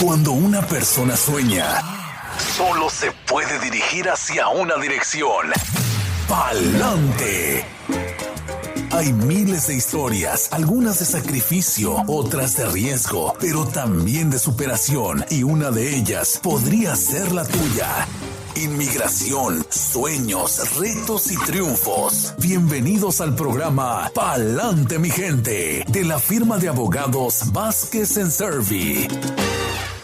Cuando una persona sueña, solo se puede dirigir hacia una dirección: pa'lante. Hay miles de historias, algunas de sacrificio, otras de riesgo, pero también de superación, y una de ellas podría ser la tuya. Inmigración, sueños, retos y triunfos. Bienvenidos al programa Pa'lante, mi gente, de la firma de abogados Vázquez Servi.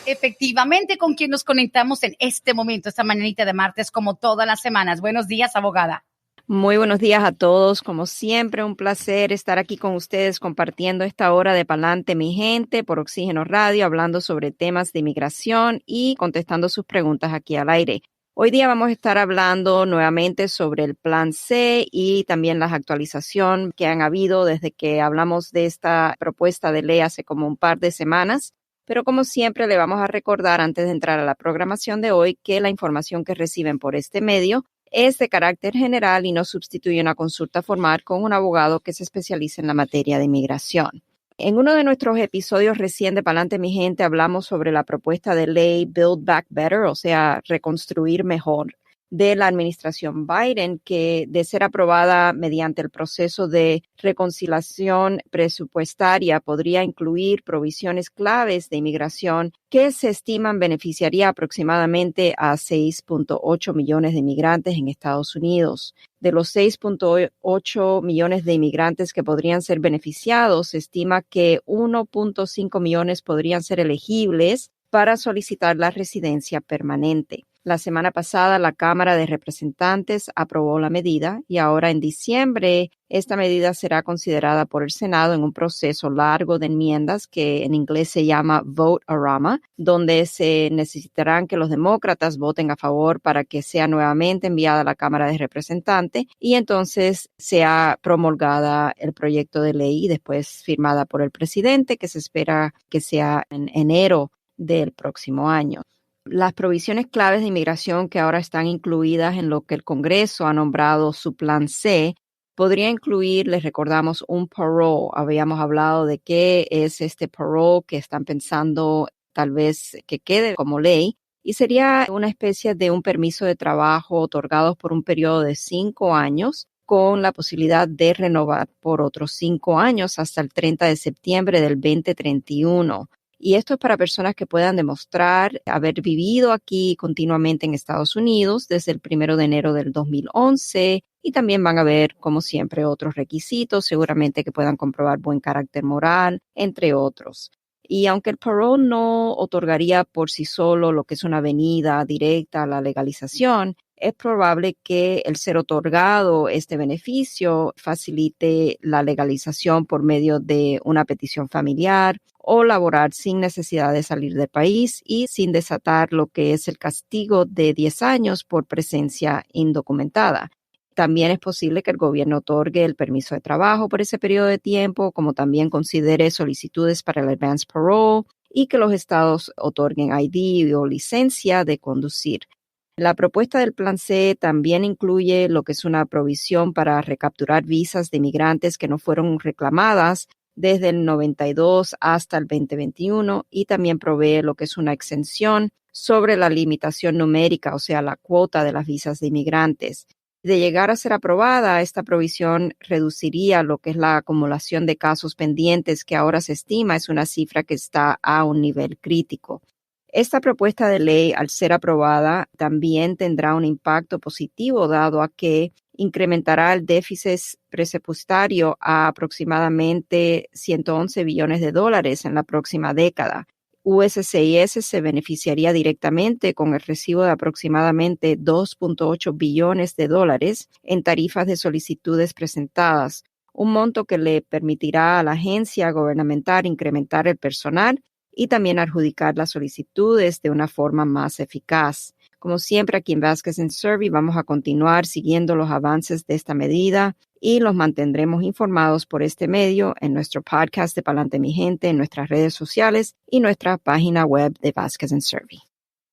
Efectivamente, con quien nos conectamos en este momento, esta mañanita de martes, como todas las semanas. Buenos días, abogada. Muy buenos días a todos. Como siempre, un placer estar aquí con ustedes compartiendo esta hora de Pa'lante, mi gente, por Oxígeno Radio, hablando sobre temas de inmigración y contestando sus preguntas aquí al aire. Hoy día vamos a estar hablando nuevamente sobre el Plan C y también las actualizaciones que han habido desde que hablamos de esta propuesta de ley hace como un par de semanas. Pero como siempre, le vamos a recordar antes de entrar a la programación de hoy que la información que reciben por este medio es de carácter general y no sustituye una consulta formal con un abogado que se especializa en la materia de inmigración. En uno de nuestros episodios recién de Pa'lante, mi gente, hablamos sobre la propuesta de ley Build Back Better, o sea, reconstruir mejor, de la administración Biden, que de ser aprobada mediante el proceso de reconciliación presupuestaria podría incluir provisiones claves de inmigración que se estiman beneficiaría aproximadamente a 6.8 millones de inmigrantes en Estados Unidos. De los 6.8 millones de inmigrantes que podrían ser beneficiados, se estima que 1.5 millones podrían ser elegibles para solicitar la residencia permanente. La semana pasada, la Cámara de Representantes aprobó la medida y ahora en diciembre esta medida será considerada por el Senado en un proceso largo de enmiendas que en inglés se llama Vote-A-Rama, donde se necesitarán que los demócratas voten a favor para que sea nuevamente enviada a la Cámara de Representantes y entonces sea promulgada el proyecto de ley y después firmada por el presidente, que se espera que sea en enero del próximo año. Las provisiones claves de inmigración que ahora están incluidas en lo que el Congreso ha nombrado su Plan C podría incluir, les recordamos, un parole. Habíamos hablado de qué es este parole que están pensando tal vez que quede como ley y sería una especie de un permiso de trabajo otorgado por un periodo de 5 años con la posibilidad de renovar por otros 5 años hasta el 30 de septiembre del 2031. Y esto es para personas que puedan demostrar haber vivido aquí continuamente en Estados Unidos desde el 1 de enero del 2011 y también van a ver, como siempre, otros requisitos, seguramente que puedan comprobar buen carácter moral, entre otros. Y aunque el parole no otorgaría por sí solo lo que es una avenida directa a la legalización, es probable que el ser otorgado este beneficio facilite la legalización por medio de una petición familiar o laborar sin necesidad de salir del país y sin desatar lo que es el castigo de 10 años por presencia indocumentada. También es posible que el gobierno otorgue el permiso de trabajo por ese periodo de tiempo, como también considere solicitudes para el advance parole y que los estados otorguen ID o licencia de conducir. La propuesta del Plan C también incluye lo que es una provisión para recapturar visas de inmigrantes que no fueron reclamadas desde el 92 hasta el 2021 y también provee lo que es una exención sobre la limitación numérica, o sea, la cuota de las visas de inmigrantes. De llegar a ser aprobada, esta provisión reduciría lo que es la acumulación de casos pendientes, que ahora se estima es una cifra que está a un nivel crítico. Esta propuesta de ley, al ser aprobada, también tendrá un impacto positivo dado a que incrementará el déficit presupuestario a aproximadamente 111 billones de dólares en la próxima década. USCIS se beneficiaría directamente con el recibo de aproximadamente 2.8 billones de dólares en tarifas de solicitudes presentadas, un monto que le permitirá a la agencia gubernamental incrementar el personal y también adjudicar las solicitudes de una forma más eficaz. Como siempre, aquí en Vázquez Servi vamos a continuar siguiendo los avances de esta medida y los mantendremos informados por este medio en nuestro podcast de Pa'lante, mi gente, en nuestras redes sociales y nuestra página web de Vázquez Servi.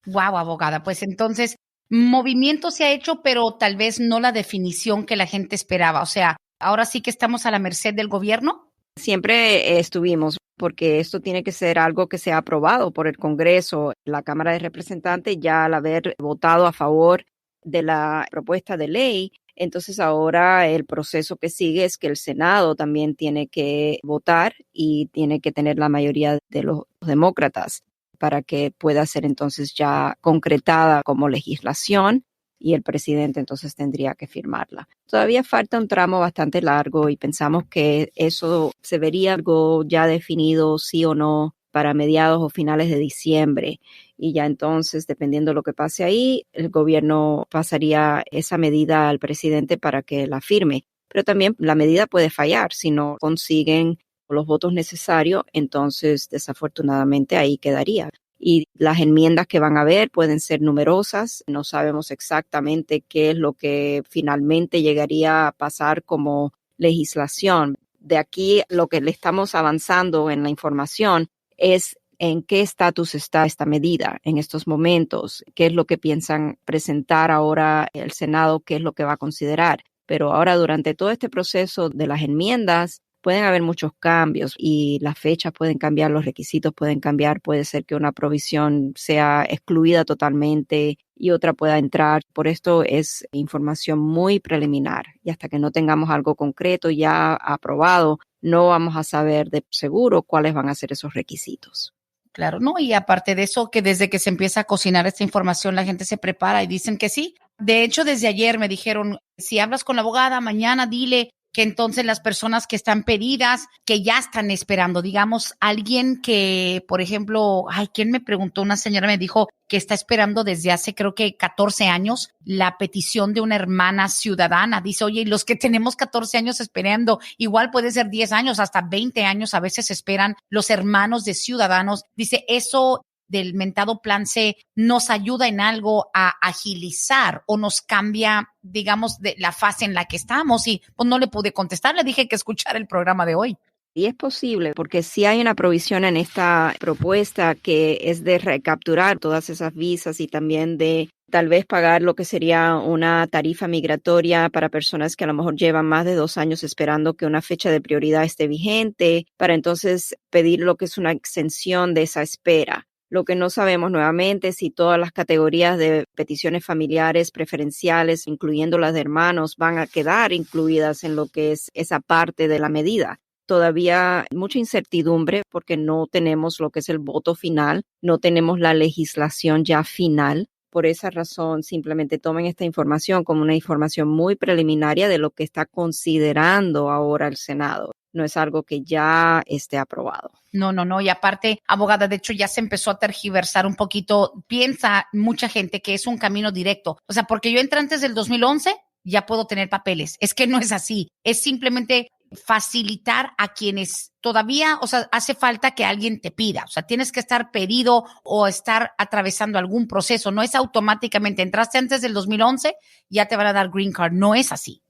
Wow, abogada. Pues entonces, movimiento se ha hecho, pero tal vez no la definición que la gente esperaba. O sea, ahora sí que estamos a la merced del gobierno. Siempre estuvimos, porque esto tiene que ser algo que sea aprobado por el Congreso. La Cámara de Representantes, ya al haber votado a favor de la propuesta de ley, entonces ahora el proceso que sigue es que el Senado también tiene que votar y tiene que tener la mayoría de los demócratas para que pueda ser entonces ya concretada como legislación y el presidente entonces tendría que firmarla. Todavía falta un tramo bastante largo y pensamos que eso se vería algo ya definido, sí o no, para mediados o finales de diciembre. Y ya entonces, dependiendo de lo que pase ahí, el gobierno pasaría esa medida al presidente para que la firme. Pero también la medida puede fallar si no consiguen los votos necesarios, entonces desafortunadamente ahí quedaría. Y las enmiendas que van a haber pueden ser numerosas. No sabemos exactamente qué es lo que finalmente llegaría a pasar como legislación. De aquí lo que le estamos avanzando en la información es en qué estatus está esta medida en estos momentos, qué es lo que piensan presentar ahora el Senado, qué es lo que va a considerar. Pero ahora durante todo este proceso de las enmiendas, pueden haber muchos cambios y las fechas pueden cambiar, los requisitos pueden cambiar, puede ser que una provisión sea excluida totalmente y otra pueda entrar. Por esto es información muy preliminar y hasta que no tengamos algo concreto ya aprobado, no vamos a saber de seguro cuáles van a ser esos requisitos. Claro, no, y aparte de eso, que desde que se empieza a cocinar esta información, la gente se prepara y dicen que sí. De hecho, desde ayer me dijeron, si hablas con la abogada, mañana dile que entonces las personas que están pedidas, que ya están esperando, digamos, alguien que, por ejemplo, ¿quién me preguntó? Una señora me dijo que está esperando desde hace creo que 14 años la petición de una hermana ciudadana. Dice, oye, y los que tenemos 14 años esperando, igual puede ser 10 años, hasta 20 años a veces esperan los hermanos de ciudadanos. Dice, eso del mentado plan C nos ayuda en algo a agilizar o nos cambia, digamos, de la fase en la que estamos. Y pues no le pude contestar, le dije que escuchara el programa de hoy. Y es posible, porque sí hay una provisión en esta propuesta que es de recapturar todas esas visas y también de tal vez pagar lo que sería una tarifa migratoria para personas que a lo mejor llevan más de 2 años esperando que una fecha de prioridad esté vigente, para entonces pedir lo que es una exención de esa espera. Lo que no sabemos nuevamente es si todas las categorías de peticiones familiares preferenciales, incluyendo las de hermanos, van a quedar incluidas en lo que es esa parte de la medida. Todavía mucha incertidumbre porque no tenemos lo que es el voto final, no tenemos la legislación ya final. Por esa razón, simplemente tomen esta información como una información muy preliminaria de lo que está considerando ahora el Senado. No es algo que ya esté aprobado. No. Y aparte, abogada, de hecho ya se empezó a tergiversar un poquito. Piensa mucha gente que es un camino directo. O sea, porque yo entré antes del 2011, ya puedo tener papeles. Es que no es así. Es simplemente facilitar a quienes todavía, o sea, hace falta que alguien te pida. O sea, tienes que estar pedido o estar atravesando algún proceso. No es automáticamente, entraste antes del 2011, ya te van a dar green card. No es así.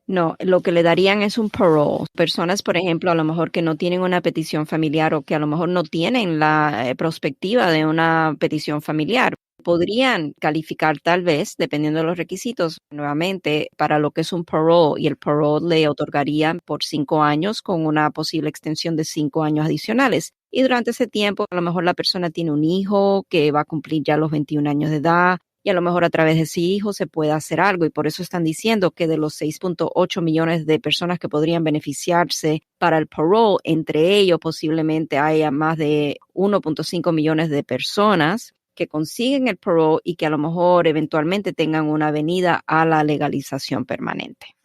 No, lo que le darían es un parole. Personas, por ejemplo, a lo mejor que no tienen una petición familiar o que a lo mejor no tienen la perspectiva de una petición familiar, podrían calificar tal vez, dependiendo de los requisitos, nuevamente para lo que es un parole, y el parole le otorgarían por 5 años con una posible extensión de 5 años adicionales. Y durante ese tiempo, a lo mejor la persona tiene un hijo que va a cumplir ya los 21 años de edad, y a lo mejor a través de ese hijo se puede hacer algo. Y por eso están diciendo que de los 6.8 millones de personas que podrían beneficiarse para el parole, entre ellos posiblemente haya más de 1.5 millones de personas que consiguen el parole y que a lo mejor eventualmente tengan una avenida a la legalización permanente.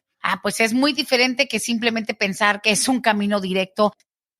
Pues es muy diferente que simplemente pensar que es un camino directo.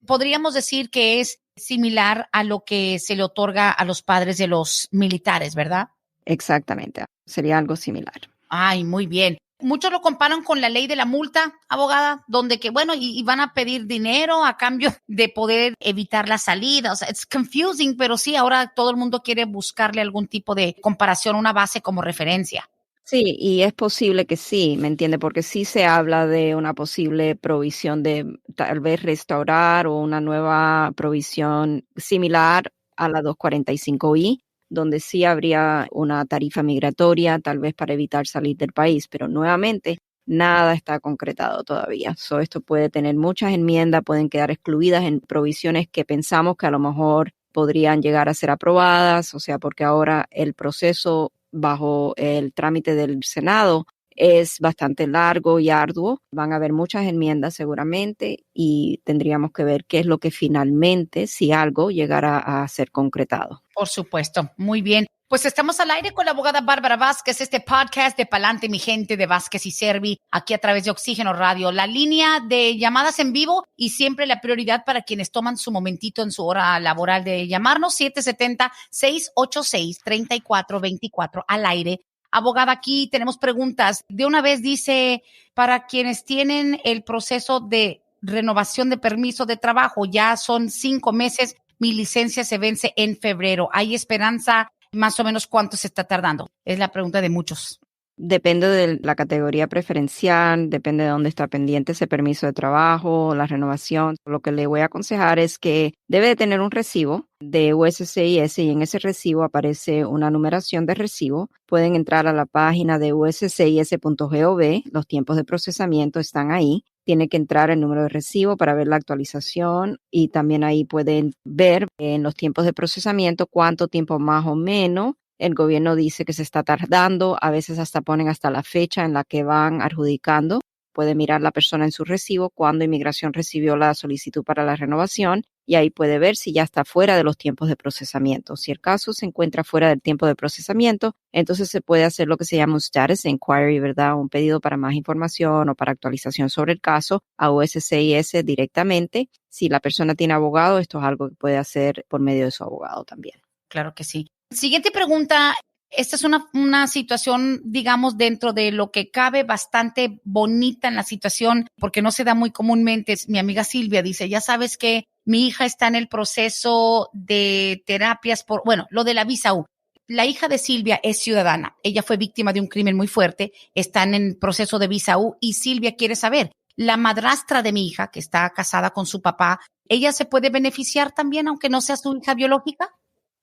Podríamos decir que es similar a lo que se le otorga a los padres de los militares, ¿verdad? Exactamente, sería algo similar. Ay, muy bien. Muchos lo comparan con la ley de la multa, abogada, donde que, bueno, y van a pedir dinero a cambio de poder evitar la salida. O sea, it's confusing, pero sí, ahora todo el mundo quiere buscarle algún tipo de comparación, una base como referencia. Sí, y es posible que sí, ¿me entiende? Porque sí se habla de una posible provisión de tal vez restaurar o una nueva provisión similar a la 245I, donde sí habría una tarifa migratoria, tal vez para evitar salir del país, pero nuevamente nada está concretado todavía. Esto puede tener muchas enmiendas, pueden quedar excluidas en provisiones que pensamos que a lo mejor podrían llegar a ser aprobadas, o sea, porque ahora el proceso bajo el trámite del Senado es bastante largo y arduo. Van a haber muchas enmiendas seguramente y tendríamos que ver qué es lo que finalmente, si algo, llegará a ser concretado. Por supuesto. Muy bien. Pues estamos al aire con la abogada Bárbara Vázquez, este podcast de Palante, mi gente, de Vázquez y Servi, aquí a través de Oxígeno Radio. La línea de llamadas en vivo y siempre la prioridad para quienes toman su momentito en su hora laboral de llamarnos, 770-686-3424 al aire. Abogada, aquí tenemos preguntas. De una vez dice, para quienes tienen el proceso de renovación de permiso de trabajo, ya son 5 meses, mi licencia se vence en febrero. ¿Hay esperanza? Más o menos cuánto se está tardando. Es la pregunta de muchos. Depende de la categoría preferencial, depende de dónde está pendiente ese permiso de trabajo, la renovación. Lo que le voy a aconsejar es que debe de tener un recibo de USCIS y en ese recibo aparece una numeración de recibo. Pueden entrar a la página de uscis.gov, los tiempos de procesamiento están ahí. Tiene que entrar el número de recibo para ver la actualización y también ahí pueden ver en los tiempos de procesamiento cuánto tiempo más o menos el gobierno dice que se está tardando. A veces hasta ponen hasta la fecha en la que van adjudicando. Puede mirar la persona en su recibo cuando Inmigración recibió la solicitud para la renovación y ahí puede ver si ya está fuera de los tiempos de procesamiento. Si el caso se encuentra fuera del tiempo de procesamiento, entonces se puede hacer lo que se llama un status inquiry, ¿verdad? Un pedido para más información o para actualización sobre el caso a USCIS directamente. Si la persona tiene abogado, esto es algo que puede hacer por medio de su abogado también. Claro que sí. Siguiente pregunta. Esta es una situación, digamos, dentro de lo que cabe, bastante bonita en la situación, porque no se da muy comúnmente. Mi amiga Silvia dice, ya sabes que mi hija está en el proceso de terapias lo de la visa U. La hija de Silvia es ciudadana. Ella fue víctima de un crimen muy fuerte. Está en el proceso de visa U y Silvia quiere saber, la madrastra de mi hija, que está casada con su papá, ¿ella se puede beneficiar también, aunque no sea su hija biológica?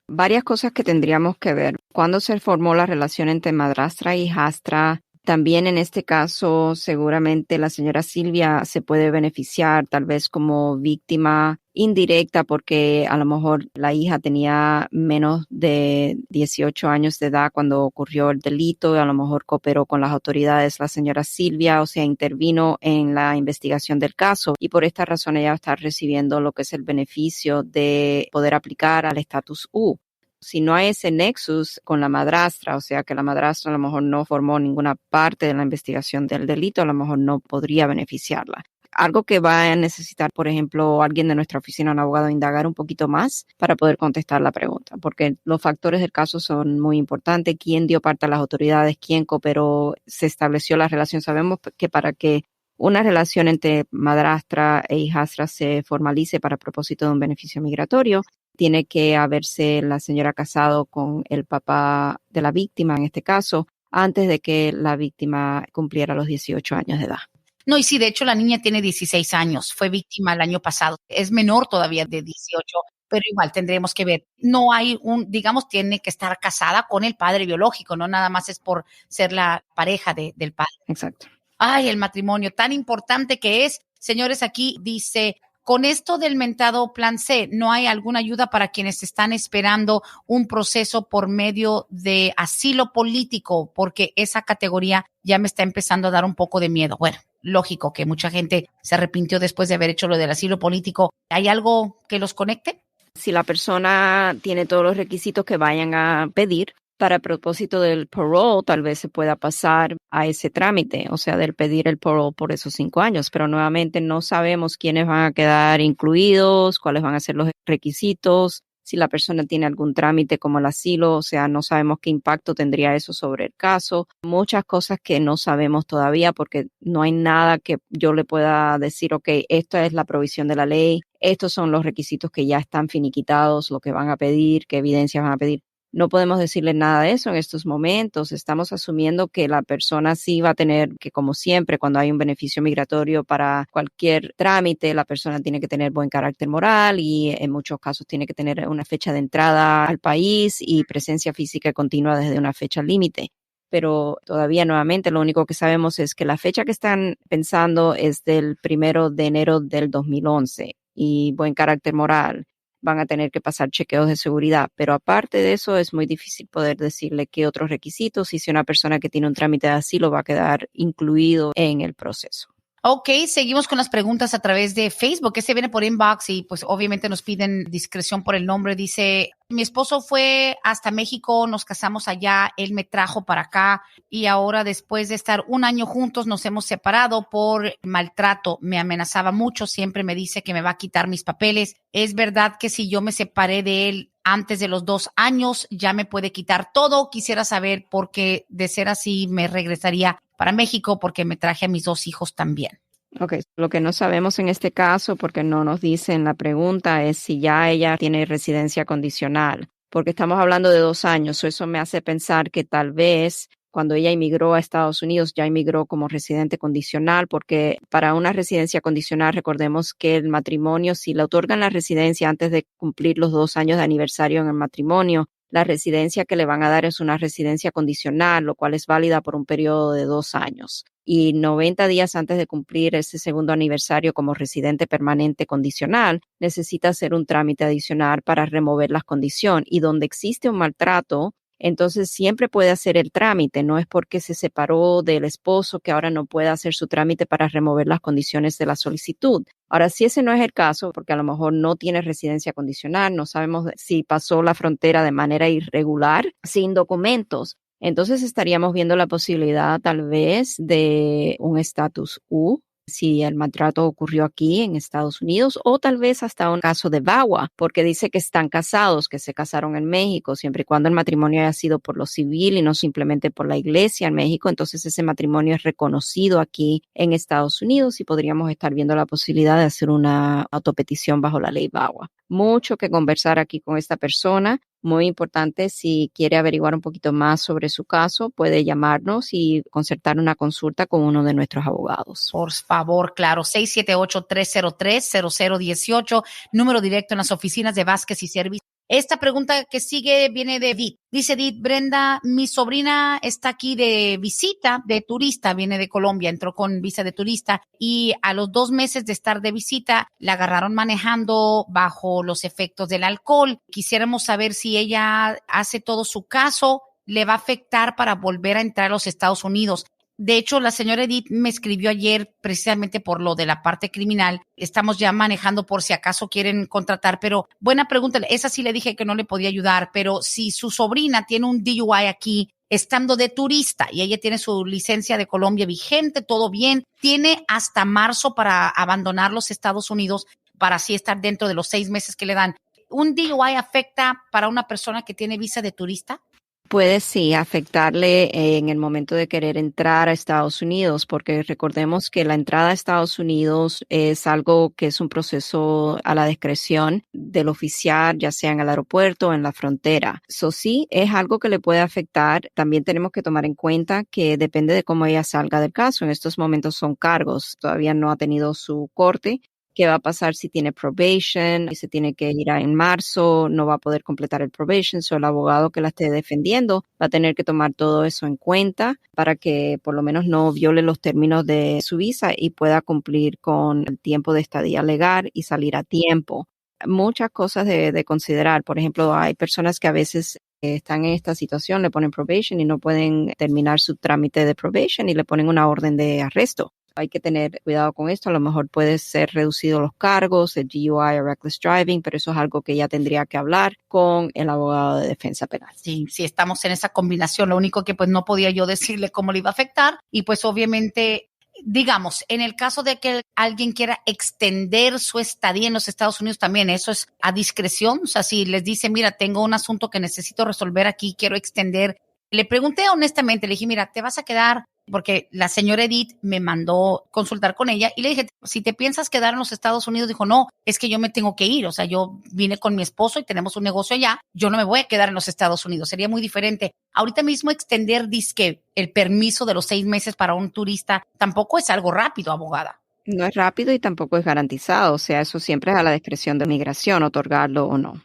Varias cosas que tendríamos que ver. ¿Cuándo se formó la relación entre madrastra e hijastra? También en este caso, seguramente la señora Silvia se puede beneficiar tal vez como víctima indirecta porque a lo mejor la hija tenía menos de 18 años de edad cuando ocurrió el delito y a lo mejor cooperó con las autoridades la señora Silvia, o sea, intervino en la investigación del caso y por esta razón ella está recibiendo lo que es el beneficio de poder aplicar al estatus U. Si no hay ese nexus con la madrastra, o sea que la madrastra a lo mejor no formó ninguna parte de la investigación del delito, a lo mejor no podría beneficiarla. Algo que va a necesitar, por ejemplo, alguien de nuestra oficina, un abogado, indagar un poquito más para poder contestar la pregunta, porque los factores del caso son muy importantes. ¿Quién dio parte a las autoridades? ¿Quién cooperó? ¿Se estableció la relación? Sabemos que para que una relación entre madrastra e hijastra se formalice para propósito de un beneficio migratorio, tiene que haberse la señora casado con el papá de la víctima, en este caso, antes de que la víctima cumpliera los 18 años de edad. No, y sí, de hecho la niña tiene 16 años, fue víctima el año pasado, es menor todavía de 18, pero igual tendremos que ver. No hay digamos, tiene que estar casada con el padre biológico, no nada más es por ser la pareja del padre. Exacto. Ay, el matrimonio tan importante que es. Señores, aquí dice, con esto del mentado Plan C, ¿no hay alguna ayuda para quienes están esperando un proceso por medio de asilo político? Porque esa categoría ya me está empezando a dar un poco de miedo. Bueno, lógico que mucha gente se arrepintió después de haber hecho lo del asilo político. ¿Hay algo que los conecte? Si la persona tiene todos los requisitos que vayan a pedir, para propósito del parole, tal vez se pueda pasar a ese trámite, o sea, del pedir el parole por esos 5 años, pero nuevamente no sabemos quiénes van a quedar incluidos, cuáles van a ser los requisitos, si la persona tiene algún trámite como el asilo, o sea, no sabemos qué impacto tendría eso sobre el caso. Muchas cosas que no sabemos todavía porque no hay nada que yo le pueda decir, ok, esta es la provisión de la ley, estos son los requisitos que ya están finiquitados, lo que van a pedir, qué evidencias van a pedir. No podemos decirle nada de eso en estos momentos. Estamos asumiendo que la persona sí va a tener que, como siempre, cuando hay un beneficio migratorio para cualquier trámite, la persona tiene que tener buen carácter moral y en muchos casos tiene que tener una fecha de entrada al país y presencia física continua desde una fecha límite. pero todavía nuevamente lo único que sabemos es que la fecha que están pensando es del 1 de enero del 2011 y buen carácter moral. Van a tener que pasar chequeos de seguridad, pero aparte de eso es muy difícil poder decirle qué otros requisitos y si una persona que tiene un trámite de asilo va a quedar incluido en el proceso. Ok, seguimos con las preguntas a través de Facebook. Este viene por inbox y pues obviamente nos piden discreción por el nombre. Dice, mi esposo fue hasta México, nos casamos allá, él me trajo para acá y ahora después de estar un año juntos nos hemos separado por maltrato. Me amenazaba mucho, siempre me dice que me va a quitar mis papeles. ¿Es verdad que si yo me separé de él antes de los 2 años ya me puede quitar todo? Quisiera saber porque de ser así me regresaría para México porque me traje a mis 2 hijos también. Ok, lo que no sabemos en este caso, porque no nos dice en la pregunta, es si ya ella tiene residencia condicional, porque estamos hablando de 2 años. Eso me hace pensar que tal vez cuando ella inmigró a Estados Unidos, ya inmigró como residente condicional, porque para una residencia condicional, recordemos que el matrimonio, si le otorgan la residencia antes de cumplir los 2 años de aniversario en el matrimonio, la residencia que le van a dar es una residencia condicional, lo cual es válida por un periodo de 2 años. Y 90 días antes de cumplir ese segundo aniversario como residente permanente condicional, necesita hacer un trámite adicional para remover las condiciones. Y donde existe un maltrato, entonces siempre puede hacer el trámite. No es porque se separó del esposo que ahora no puede hacer su trámite para remover las condiciones de la solicitud. Ahora, si ese no es el caso, porque a lo mejor no tiene residencia condicional, no sabemos si pasó la frontera de manera irregular, sin documentos, entonces estaríamos viendo la posibilidad tal vez de un estatus U, si el maltrato ocurrió aquí en Estados Unidos, o tal vez hasta un caso de VAWA, porque dice que están casados, que se casaron en México, siempre y cuando el matrimonio haya sido por lo civil y no simplemente por la iglesia en México, entonces ese matrimonio es reconocido aquí en Estados Unidos y podríamos estar viendo la posibilidad de hacer una autopetición bajo la ley VAWA. Mucho que conversar aquí con esta persona. Muy importante, si quiere averiguar un poquito más sobre su caso, puede llamarnos y concertar una consulta con uno de nuestros abogados. Por favor, claro, 678-303-0018, número directo en las oficinas de Vázquez y Servicios. Esta pregunta que sigue viene de Edith. Dice Edith, Brenda, mi sobrina está aquí de visita, de turista, viene de Colombia, entró con visa de turista y a los 2 meses de estar de visita la agarraron manejando bajo los efectos del alcohol. Quisiéramos saber si ella hace todo su caso, le va a afectar para volver a entrar a los Estados Unidos. De hecho, la señora Edith me escribió ayer precisamente por lo de la parte criminal. Estamos ya manejando por si acaso quieren contratar, pero buena pregunta. Esa sí le dije que no le podía ayudar, pero si su sobrina tiene un DUI aquí, estando de turista y ella tiene su licencia de Colombia vigente, todo bien, tiene hasta marzo para abandonar los Estados Unidos para así estar dentro de los 6 meses que le dan. ¿Un DUI afecta para una persona que tiene visa de turista? Puede sí afectarle en el momento de querer entrar a Estados Unidos, porque recordemos que la entrada a Estados Unidos es algo que es un proceso a la discreción del oficial, ya sea en el aeropuerto o en la frontera. Eso sí, es algo que le puede afectar. También tenemos que tomar en cuenta que depende de cómo ella salga del caso. En estos momentos son cargos, todavía no ha tenido su corte. ¿Qué va a pasar si tiene probation? Y se tiene que ir en marzo, no va a poder completar el probation. So, el abogado que la esté defendiendo va a tener que tomar todo eso en cuenta para que por lo menos no viole los términos de su visa y pueda cumplir con el tiempo de estadía legal y salir a tiempo. Muchas cosas de considerar. Por ejemplo, hay personas que a veces están en esta situación, le ponen probation y no pueden terminar su trámite de probation y le ponen una orden de arresto. Hay que tener cuidado con esto. A lo mejor puede ser reducido los cargos, el DUI o reckless driving, pero eso es algo que ya tendría que hablar con el abogado de defensa penal. Sí, sí, estamos en esa combinación. Lo único que pues no podía yo decirle cómo le iba a afectar y pues obviamente, digamos, en el caso de que alguien quiera extender su estadía en los Estados Unidos también, eso es a discreción. O sea, si les dice, mira, tengo un asunto que necesito resolver aquí, quiero extender. Le pregunté honestamente, le dije, mira, te vas a quedar, porque la señora Edith me mandó consultar con ella y le dije, si te piensas quedar en los Estados Unidos, dijo, no, es que yo me tengo que ir. O sea, yo vine con mi esposo y tenemos un negocio allá. Yo no me voy a quedar en los Estados Unidos. Sería muy diferente. Ahorita mismo extender, dizque el permiso de los 6 meses para un turista tampoco es algo rápido, abogada. No es rápido y tampoco es garantizado. O sea, eso siempre es a la discreción de migración, otorgarlo o no.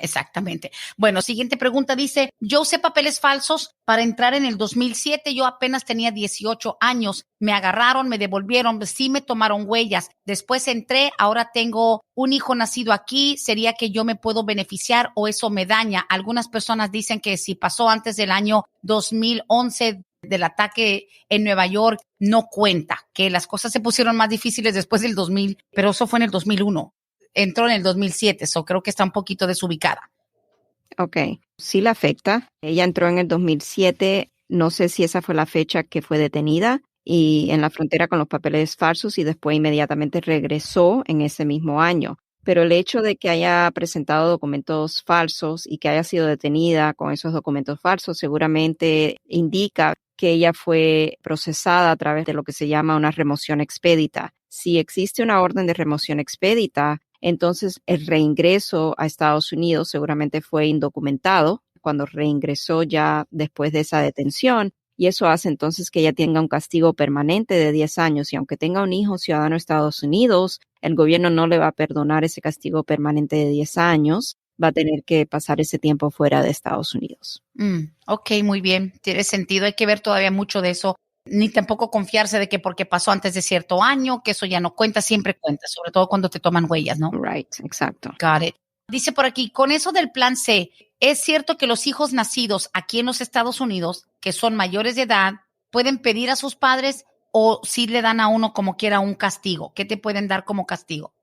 Exactamente. Bueno, siguiente pregunta dice, yo usé papeles falsos para entrar en el 2007, yo apenas tenía 18 años, me agarraron, me devolvieron, sí me tomaron huellas, después entré, ahora tengo un hijo nacido aquí, ¿sería que yo me puedo beneficiar o eso me daña? Algunas personas dicen que si pasó antes del año 2011 del ataque en Nueva York, no cuenta, que las cosas se pusieron más difíciles después del 2000, pero eso fue en el 2001. Entró en el 2007, so creo que está un poquito desubicada. Ok, sí la afecta. Ella entró en el 2007, no sé si esa fue la fecha que fue detenida y en la frontera con los papeles falsos y después inmediatamente regresó en ese mismo año. Pero el hecho de que haya presentado documentos falsos y que haya sido detenida con esos documentos falsos seguramente indica que ella fue procesada a través de lo que se llama una remoción expedita. Si existe una orden de remoción expedita, entonces el reingreso a Estados Unidos seguramente fue indocumentado cuando reingresó ya después de esa detención y eso hace entonces que ella tenga un castigo permanente de 10 años y aunque tenga un hijo ciudadano de Estados Unidos, el gobierno no le va a perdonar ese castigo permanente de 10 años, va a tener que pasar ese tiempo fuera de Estados Unidos. Ok, muy bien, tiene sentido, hay que ver todavía mucho de eso. Ni tampoco confiarse de que porque pasó antes de cierto año, que eso ya no cuenta, siempre cuenta, sobre todo cuando te toman huellas, ¿no? Right, exacto. Got it. Dice por aquí, con eso del plan C, ¿es cierto que los hijos nacidos aquí en los Estados Unidos, que son mayores de edad, pueden pedir a sus padres o si le dan a uno como quiera un castigo? ¿Qué te pueden dar como castigo?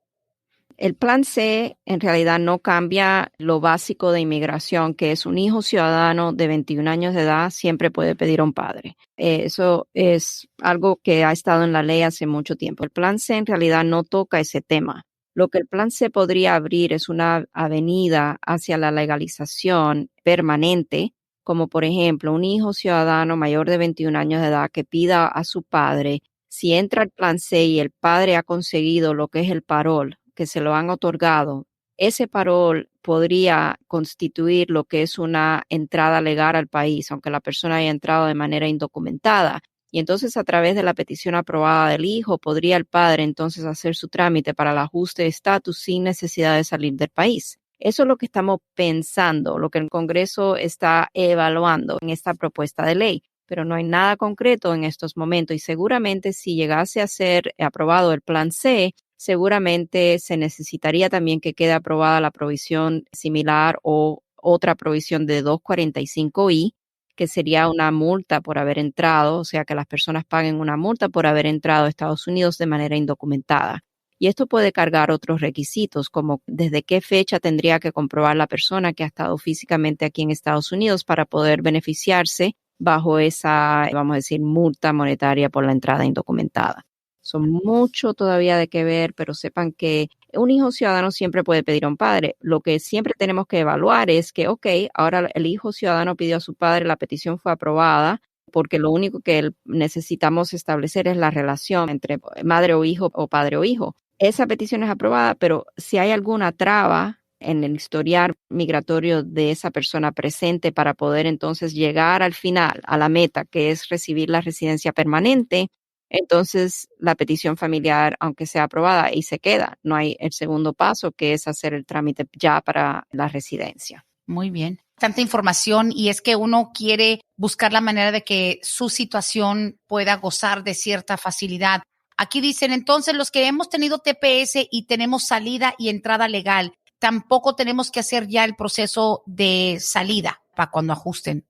El plan C en realidad no cambia lo básico de inmigración, que es un hijo ciudadano de 21 años de edad siempre puede pedir a un padre. Eso es algo que ha estado en la ley hace mucho tiempo. El plan C en realidad no toca ese tema. Lo que el plan C podría abrir es una avenida hacia la legalización permanente, como por ejemplo un hijo ciudadano mayor de 21 años de edad que pida a su padre, si entra al plan C y el padre ha conseguido lo que es el parol, que se lo han otorgado, ese parol podría constituir lo que es una entrada legal al país, aunque la persona haya entrado de manera indocumentada. Y entonces a través de la petición aprobada del hijo, podría el padre entonces hacer su trámite para el ajuste de estatus sin necesidad de salir del país. Eso es lo que estamos pensando, lo que el Congreso está evaluando en esta propuesta de ley. Pero no hay nada concreto en estos momentos y seguramente si llegase a ser aprobado el plan C, seguramente se necesitaría también que quede aprobada la provisión similar o otra provisión de 245I, que sería una multa por haber entrado, o sea, que las personas paguen una multa por haber entrado a Estados Unidos de manera indocumentada. Y esto puede cargar otros requisitos, como desde qué fecha tendría que comprobar la persona que ha estado físicamente aquí en Estados Unidos para poder beneficiarse bajo esa, vamos a decir, multa monetaria por la entrada indocumentada. Son mucho todavía de qué ver, pero sepan que un hijo ciudadano siempre puede pedir a un padre. Lo que siempre tenemos que evaluar es que, ok, ahora el hijo ciudadano pidió a su padre, la petición fue aprobada, porque lo único que necesitamos establecer es la relación entre madre o hijo o padre o hijo. Esa petición es aprobada, pero si hay alguna traba en el historial migratorio de esa persona presente para poder entonces llegar al final, a la meta, que es recibir la residencia permanente, entonces la petición familiar, aunque sea aprobada, ahí se queda. No hay el segundo paso, que es hacer el trámite ya para la residencia. Muy bien. Tanta información y es que uno quiere buscar la manera de que su situación pueda gozar de cierta facilidad. Aquí dicen, entonces, los que hemos tenido TPS y tenemos salida y entrada legal, tampoco tenemos que hacer ya el proceso de salida para cuando ajusten.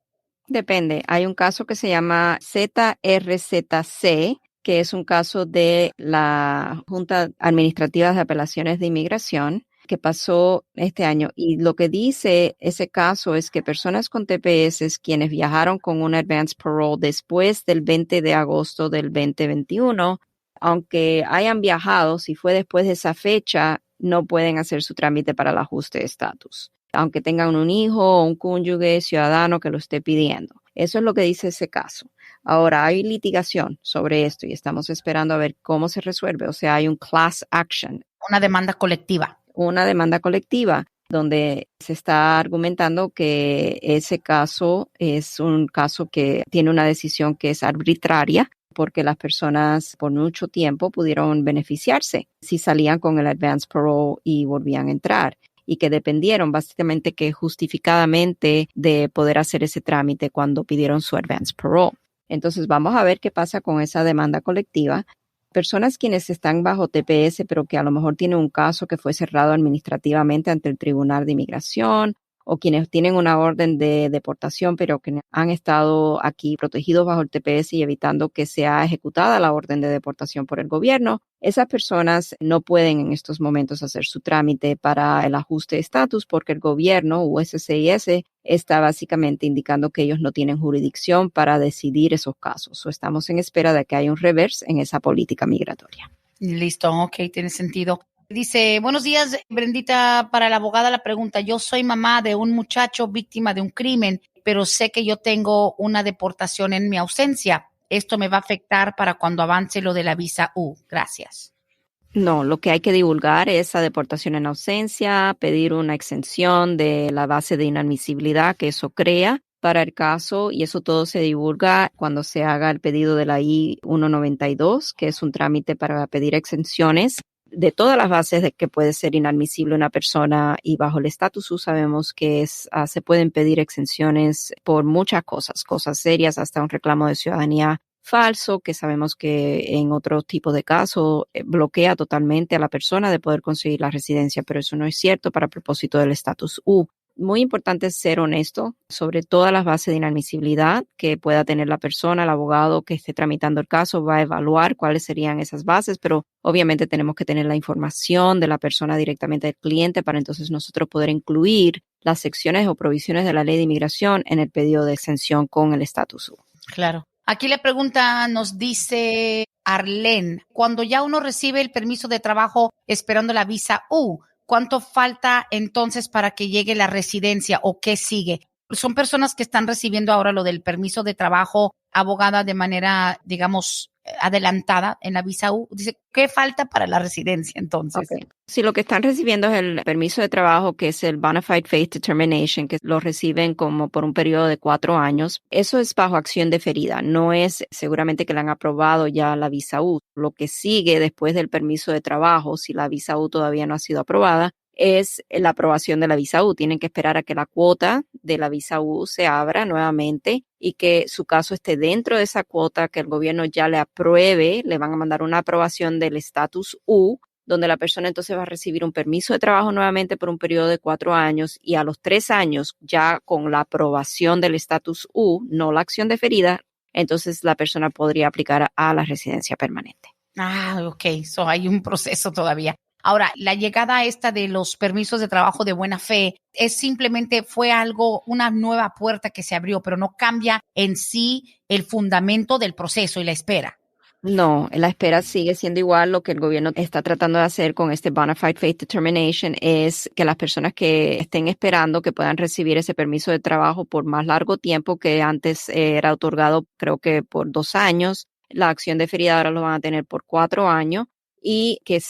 Depende. Hay un caso que se llama ZRZC, que es un caso de la Junta Administrativa de Apelaciones de Inmigración que pasó este año. Y lo que dice ese caso es que personas con TPS quienes viajaron con un advance parole después del 20 de agosto del 2021, aunque hayan viajado, si fue después de esa fecha, no pueden hacer su trámite para el ajuste de estatus, aunque tengan un hijo o un cónyuge ciudadano que lo esté pidiendo. Eso es lo que dice ese caso. Ahora, hay litigación sobre esto y estamos esperando a ver cómo se resuelve. O sea, hay un class action. Una demanda colectiva. Una demanda colectiva donde se está argumentando que ese caso es un caso que tiene una decisión que es arbitraria porque las personas por mucho tiempo pudieron beneficiarse si salían con el advance parole y volvían a entrar. y que dependieron básicamente que justificadamente de poder hacer ese trámite cuando pidieron su advance parole. Entonces vamos a ver qué pasa con esa demanda colectiva. Personas quienes están bajo TPS, pero que a lo mejor tienen un caso que fue cerrado administrativamente ante el Tribunal de Inmigración, o quienes tienen una orden de deportación, pero que han estado aquí protegidos bajo el TPS y evitando que sea ejecutada la orden de deportación por el gobierno. Esas personas no pueden en estos momentos hacer su trámite para el ajuste de estatus porque el gobierno, USCIS, está básicamente indicando que ellos no tienen jurisdicción para decidir esos casos. O estamos en espera de que haya un reverse en esa política migratoria. Listo, ok, tiene sentido. Dice, buenos días, Brendita, para la abogada la pregunta, yo soy mamá de un muchacho víctima de un crimen, pero sé que yo tengo una deportación en mi ausencia. ¿Esto me va a afectar para cuando avance lo de la visa U? Gracias. No, lo que hay que divulgar es la deportación en ausencia, pedir una exención de la base de inadmisibilidad que eso crea para el caso, y eso todo se divulga cuando se haga el pedido de la I-192, que es un trámite para pedir exenciones de todas las bases de que puede ser inadmisible una persona, y bajo el estatus U sabemos que se pueden pedir exenciones por muchas cosas serias, hasta un reclamo de ciudadanía falso, que sabemos que en otro tipo de casos bloquea totalmente a la persona de poder conseguir la residencia, pero eso no es cierto para propósito del estatus U. Muy importante ser honesto sobre todas las bases de inadmisibilidad que pueda tener la persona. El abogado que esté tramitando el caso va a evaluar cuáles serían esas bases, pero obviamente tenemos que tener la información de la persona directamente del cliente para entonces nosotros poder incluir las secciones o provisiones de la ley de inmigración en el pedido de exención con el estatus U. Claro. Aquí la pregunta nos dice Arlene, cuando ya uno recibe el permiso de trabajo esperando la visa U, ¿cuánto falta entonces para que llegue la residencia o qué sigue? Son personas que están recibiendo ahora lo del permiso de trabajo, abogada, de manera, digamos, adelantada en la visa U. Dice, ¿qué falta para la residencia entonces? Okay. Si lo que están recibiendo es el permiso de trabajo, que es el Bona Fide Faith Determination, que lo reciben como por un periodo de 4 años, eso es bajo acción deferida. No es seguramente que le han aprobado ya la visa U. Lo que sigue después del permiso de trabajo, si la visa U todavía no ha sido aprobada, es la aprobación de la visa U. Tienen que esperar a que la cuota de la visa U se abra nuevamente y que su caso esté dentro de esa cuota, que el gobierno ya le apruebe. Le van a mandar una aprobación del estatus U, donde la persona entonces va a recibir un permiso de trabajo nuevamente por un periodo de 4 años, y a los 3 años, ya con la aprobación del estatus U, no la acción deferida, entonces la persona podría aplicar a la residencia permanente. Ah, ok, hay un proceso todavía. Ahora, la llegada esta de los permisos de trabajo de buena fe fue algo, una nueva puerta que se abrió, pero no cambia en sí el fundamento del proceso y la espera. No, la espera sigue siendo igual. Lo que el gobierno está tratando de hacer con este Bona Fide Faith Determination es que las personas que estén esperando que puedan recibir ese permiso de trabajo por más largo tiempo, que antes era otorgado creo que por 2 años, la acción deferida ahora lo van a tener por 4 años, y que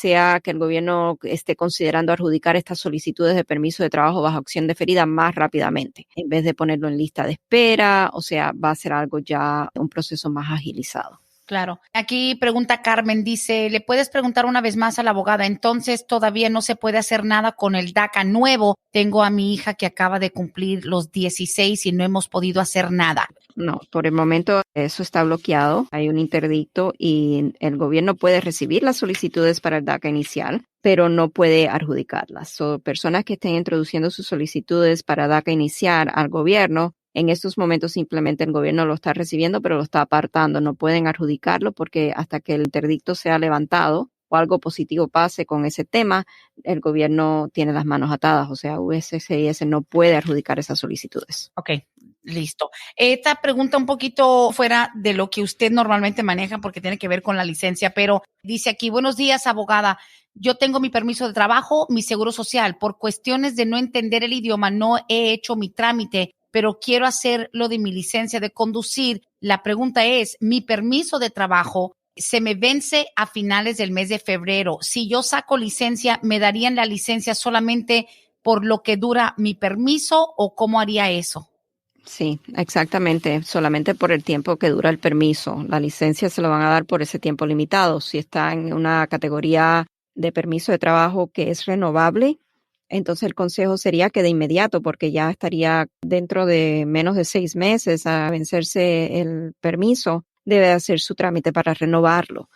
el gobierno esté considerando adjudicar estas solicitudes de permiso de trabajo bajo acción deferida más rápidamente, en vez de ponerlo en lista de espera. O sea, va a ser algo ya, un proceso más agilizado. Claro. Aquí pregunta Carmen, dice, ¿le puedes preguntar una vez más a la abogada? Entonces, ¿todavía no se puede hacer nada con el DACA nuevo? Tengo a mi hija que acaba de cumplir los 16 y no hemos podido hacer nada. No, por el momento eso está bloqueado. Hay un interdicto y el gobierno puede recibir las solicitudes para el DACA inicial, pero no puede adjudicarlas. Personas que estén introduciendo sus solicitudes para DACA inicial al gobierno, en estos momentos simplemente el gobierno lo está recibiendo, pero lo está apartando. No pueden adjudicarlo porque hasta que el interdicto sea levantado o algo positivo pase con ese tema, el gobierno tiene las manos atadas. O sea, USCIS no puede adjudicar esas solicitudes. Ok, listo. Esta pregunta un poquito fuera de lo que usted normalmente maneja porque tiene que ver con la licencia, pero dice aquí, buenos días, abogada. Yo tengo mi permiso de trabajo, mi seguro social. Por cuestiones de no entender el idioma, no he hecho mi trámite, pero quiero hacer lo de mi licencia de conducir. La pregunta es, mi permiso de trabajo se me vence a finales del mes de febrero. Si yo saco licencia, ¿me darían la licencia solamente por lo que dura mi permiso o cómo haría eso? Sí, exactamente. Solamente por el tiempo que dura el permiso. La licencia se lo van a dar por ese tiempo limitado. Si está en una categoría de permiso de trabajo que es renovable, Entonces el consejo sería que de inmediato, porque ya estaría dentro de menos de 6 meses a vencerse el permiso, debe hacer su trámite para renovarlo.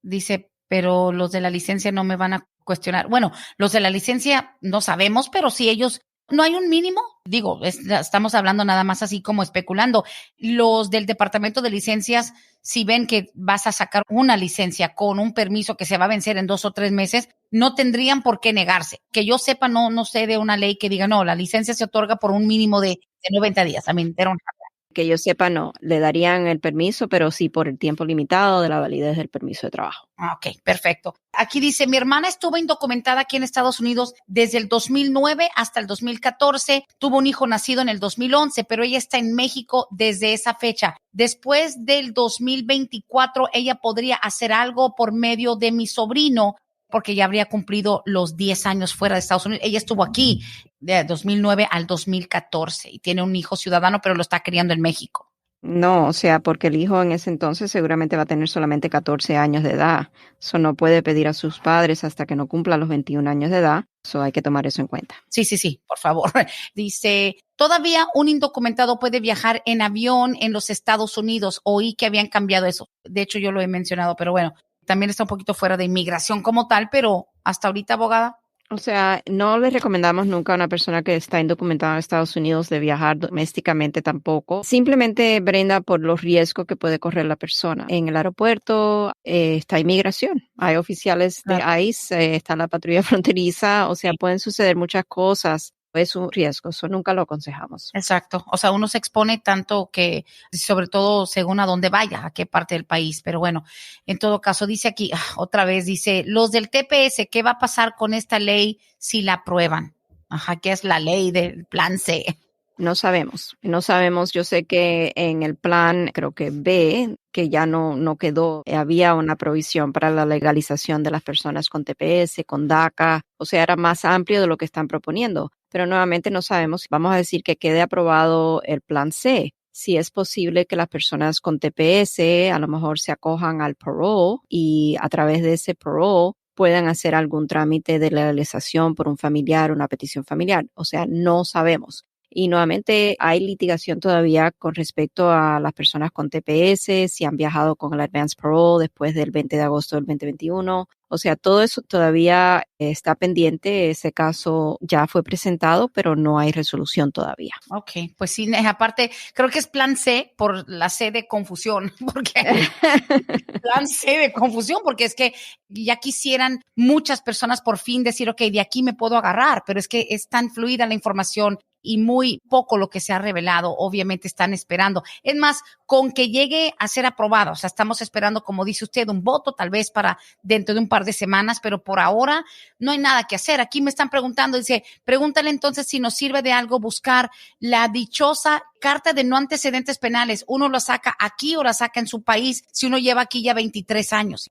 Dice, pero los de la licencia no me van a cuestionar. Bueno, los de la licencia no sabemos, pero si ellos, no hay un mínimo, digo, estamos hablando nada más así como especulando. Los del departamento de licencias, si ven que vas a sacar una licencia con un permiso que se va a vencer en 2 o 3 meses, no tendrían por qué negarse. Que yo sepa, no sé de una ley que diga, no, la licencia se otorga por un mínimo de 90 días. I mean, they don't have that. Que yo sepa, no, le darían el permiso, pero sí por el tiempo limitado de la validez del permiso de trabajo. Ok, perfecto. Aquí dice, mi hermana estuvo indocumentada aquí en Estados Unidos desde el 2009 hasta el 2014. Tuvo un hijo nacido en el 2011, pero ella está en México desde esa fecha. Después del 2024, ella podría hacer algo por medio de mi sobrino, porque ya habría cumplido los 10 años fuera de Estados Unidos. Ella estuvo aquí de 2009 al 2014 y tiene un hijo ciudadano, pero lo está criando en México. No, o sea, porque el hijo en ese entonces seguramente va a tener solamente 14 años de edad. Eso no puede pedir a sus padres hasta que no cumpla los 21 años de edad. Eso hay que tomar eso en cuenta. Sí, por favor. Dice, todavía un indocumentado puede viajar en avión en los Estados Unidos. Oí que habían cambiado eso. De hecho, yo lo he mencionado, pero bueno, también está un poquito fuera de inmigración como tal, pero hasta ahorita, abogada. O sea, no le recomendamos nunca a una persona que está indocumentada en Estados Unidos de viajar domésticamente tampoco. Simplemente, Brenda, por los riesgos que puede correr la persona. En el aeropuerto está inmigración. Hay oficiales de ICE, está la patrulla fronteriza. O sea, pueden suceder muchas cosas. Es un riesgo, eso nunca lo aconsejamos. Exacto. O sea, uno se expone tanto que, sobre todo según a dónde vaya, a qué parte del país. Pero bueno, en todo caso, dice aquí, otra vez, dice, los del TPS, ¿qué va a pasar con esta ley si la aprueban? Ajá, ¿qué es la ley del plan C? No sabemos. Yo sé que en el plan, creo que B, que ya no quedó, había una provisión para la legalización de las personas con TPS, con DACA, o sea, era más amplio de lo que están proponiendo. Pero nuevamente no sabemos, vamos a decir que quede aprobado el plan C. Si es posible que las personas con TPS a lo mejor se acojan al parole y a través de ese parole puedan hacer algún trámite de legalización por un familiar, una petición familiar. O sea, no sabemos. Y nuevamente hay litigación todavía con respecto a las personas con TPS, si han viajado con el Advance Parole después del 20 de agosto del 2021. O sea, todo eso todavía está pendiente. Ese caso ya fue presentado, pero no hay resolución todavía. Ok, pues sí, aparte, creo que es plan C por la C de confusión, porque plan C de confusión, porque es que ya quisieran muchas personas por fin decir, ok, de aquí me puedo agarrar, pero es que es tan fluida la información y muy poco lo que se ha revelado, obviamente están esperando. Es más, con que llegue a ser aprobado, o sea, estamos esperando, como dice usted, un voto tal vez para dentro de un par de semanas, pero por ahora no hay nada que hacer. Aquí me están preguntando, dice, pregúntale entonces si nos sirve de algo buscar la dichosa carta de no antecedentes penales. ¿Uno lo saca aquí o la saca en su país si uno lleva aquí ya 23 años?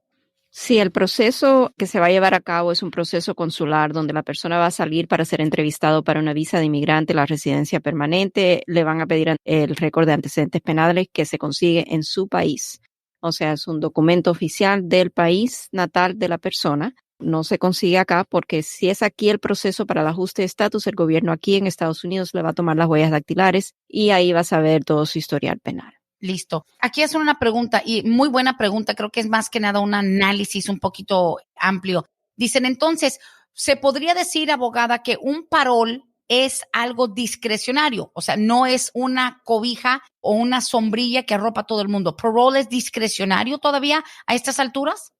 Sí, el proceso que se va a llevar a cabo es un proceso consular donde la persona va a salir para ser entrevistado para una visa de inmigrante, la residencia permanente. Le van a pedir el récord de antecedentes penales que se consigue en su país. O sea, es un documento oficial del país natal de la persona. No se consigue acá porque si es aquí el proceso para el ajuste de estatus, el gobierno aquí en Estados Unidos le va a tomar las huellas dactilares y ahí va a saber todo su historial penal. Listo. Aquí hacen una pregunta y muy buena pregunta. Creo que es más que nada un análisis un poquito amplio. Dicen entonces, ¿se podría decir, abogada, que un parol es algo discrecionario? O sea, no es una cobija o una sombrilla que arropa a todo el mundo. ¿Parole es discrecionario todavía a estas alturas?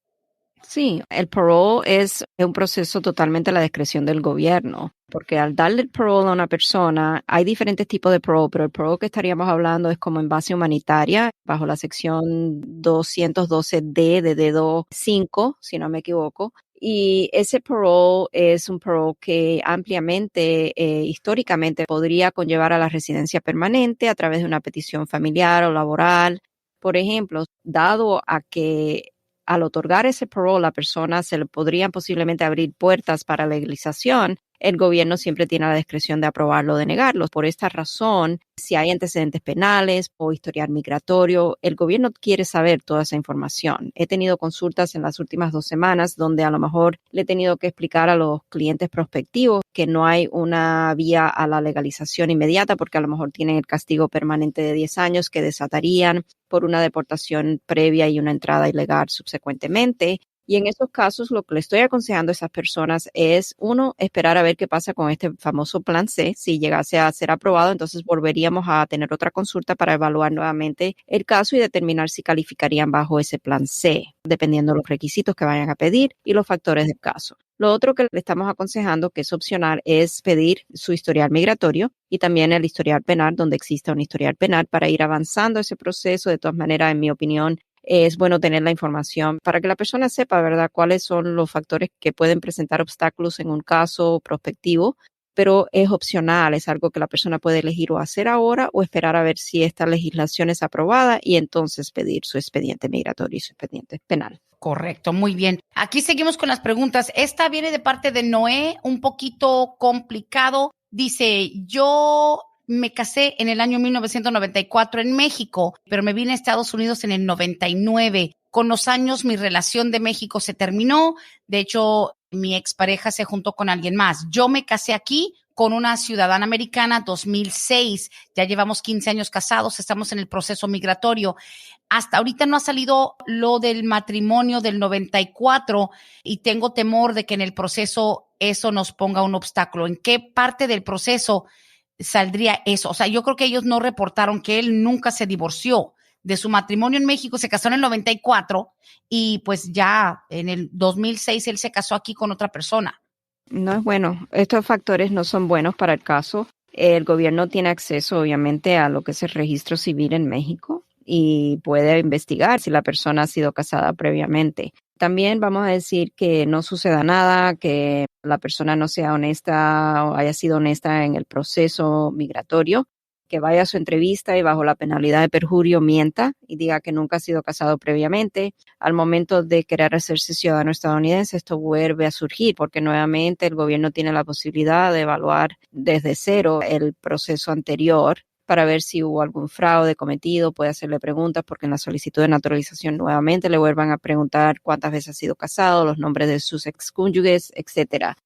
Sí, el parole es un proceso totalmente a la discreción del gobierno, porque al darle el parole a una persona, hay diferentes tipos de parole, pero el parole que estaríamos hablando es como en base humanitaria, bajo la sección 212D de dedo 5, si no me equivoco. Y ese parole es un parole que ampliamente, históricamente, podría conllevar a la residencia permanente a través de una petición familiar o laboral. Por ejemplo, dado a que al otorgar ese parole, la persona se le podrían posiblemente abrir puertas para legalización. el gobierno siempre tiene la discreción de aprobarlo o de negarlo. Por esta razón, si hay antecedentes penales o historial migratorio, el gobierno quiere saber toda esa información. He tenido consultas en las últimas 2 semanas donde a lo mejor le he tenido que explicar a los clientes prospectivos que no hay una vía a la legalización inmediata porque a lo mejor tienen el castigo permanente de 10 años que desatarían por una deportación previa y una entrada ilegal subsecuentemente. Y en esos casos, lo que le estoy aconsejando a esas personas es, uno, esperar a ver qué pasa con este famoso plan C. Si llegase a ser aprobado, entonces volveríamos a tener otra consulta para evaluar nuevamente el caso y determinar si calificarían bajo ese plan C, dependiendo de los requisitos que vayan a pedir y los factores del caso. Lo otro que le estamos aconsejando, que es opcional, es pedir su historial migratorio y también el historial penal, donde exista un historial penal, para ir avanzando ese proceso. De todas maneras, en mi opinión, es bueno tener la información para que la persona sepa, ¿verdad?, cuáles son los factores que pueden presentar obstáculos en un caso prospectivo, pero es opcional, es algo que la persona puede elegir o hacer ahora o esperar a ver si esta legislación es aprobada y entonces pedir su expediente migratorio y su expediente penal. Correcto, muy bien. Aquí seguimos con las preguntas. Esta viene de parte de Noé, un poquito complicado. Dice, yo me casé en el año 1994 en México, pero me vine a Estados Unidos en el 99. Con los años mi relación de México se terminó. De hecho, mi expareja se juntó con alguien más. Yo me casé aquí con una ciudadana americana 2006. Ya llevamos 15 años casados, estamos en el proceso migratorio. Hasta ahorita no ha salido lo del matrimonio del 94 y tengo temor de que en el proceso eso nos ponga un obstáculo. ¿En qué parte del proceso saldría eso? O sea, yo creo que ellos no reportaron que él nunca se divorció de su matrimonio en México, se casó en el 94 y pues ya en el 2006 él se casó aquí con otra persona. No es bueno. Estos factores no son buenos para el caso. El gobierno tiene acceso, obviamente, a lo que es el registro civil en México y puede investigar si la persona ha sido casada previamente. También vamos a decir que no suceda nada, que la persona no sea honesta o haya sido honesta en el proceso migratorio, que vaya a su entrevista y bajo la penalidad de perjurio mienta y diga que nunca ha sido casado previamente. Al momento de querer hacerse ciudadano estadounidense, esto vuelve a surgir porque nuevamente el gobierno tiene la posibilidad de evaluar desde cero el proceso anterior para ver si hubo algún fraude cometido, puede hacerle preguntas porque en la solicitud de naturalización nuevamente le vuelvan a preguntar cuántas veces ha sido casado, los nombres de sus excónyuges, etcétera.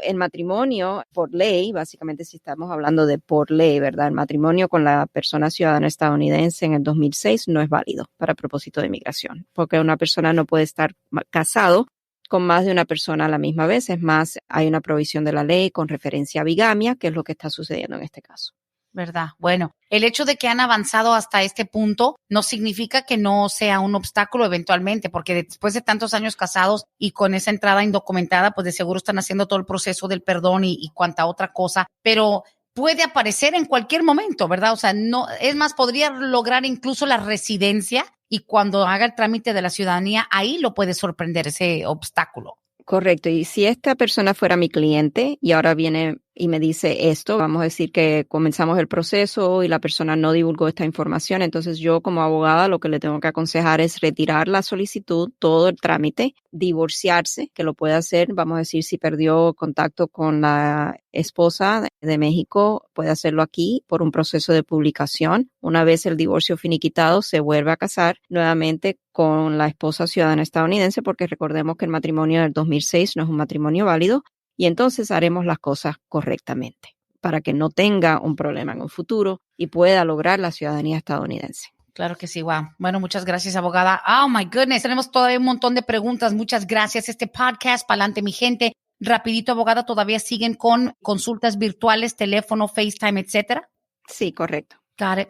El matrimonio por ley, básicamente si estamos hablando de por ley, ¿verdad? El matrimonio con la persona ciudadana estadounidense en el 2006 no es válido para propósito de inmigración, porque una persona no puede estar casado con más de una persona a la misma vez. Es más, hay una provisión de la ley con referencia a bigamia, que es lo que está sucediendo en este caso. ¿Verdad? Bueno, el hecho de que han avanzado hasta este punto no significa que no sea un obstáculo eventualmente, porque después de tantos años casados y con esa entrada indocumentada, pues de seguro están haciendo todo el proceso del perdón y cuanta otra cosa, pero puede aparecer en cualquier momento, ¿verdad? O sea, no, es más, podría lograr incluso la residencia y cuando haga el trámite de la ciudadanía, ahí lo puede sorprender ese obstáculo. Correcto. Y si esta persona fuera mi cliente y ahora viene y me dice esto, vamos a decir que comenzamos el proceso y la persona no divulgó esta información, entonces yo como abogada lo que le tengo que aconsejar es retirar la solicitud, todo el trámite, divorciarse, que lo puede hacer, vamos a decir si perdió contacto con la esposa de México, puede hacerlo aquí por un proceso de publicación. Una vez el divorcio finiquitado, se vuelve a casar nuevamente con la esposa ciudadana estadounidense, porque recordemos que el matrimonio del 2006 no es un matrimonio válido, y entonces haremos las cosas correctamente para que no tenga un problema en un futuro y pueda lograr la ciudadanía estadounidense. Claro que sí, wow. Bueno, muchas gracias, abogada. Oh, my goodness, tenemos todavía un montón de preguntas. Muchas gracias. Este podcast, pa'lante, mi gente. Rapidito, abogada, ¿todavía siguen con consultas virtuales, teléfono, FaceTime, etcétera? Sí, correcto.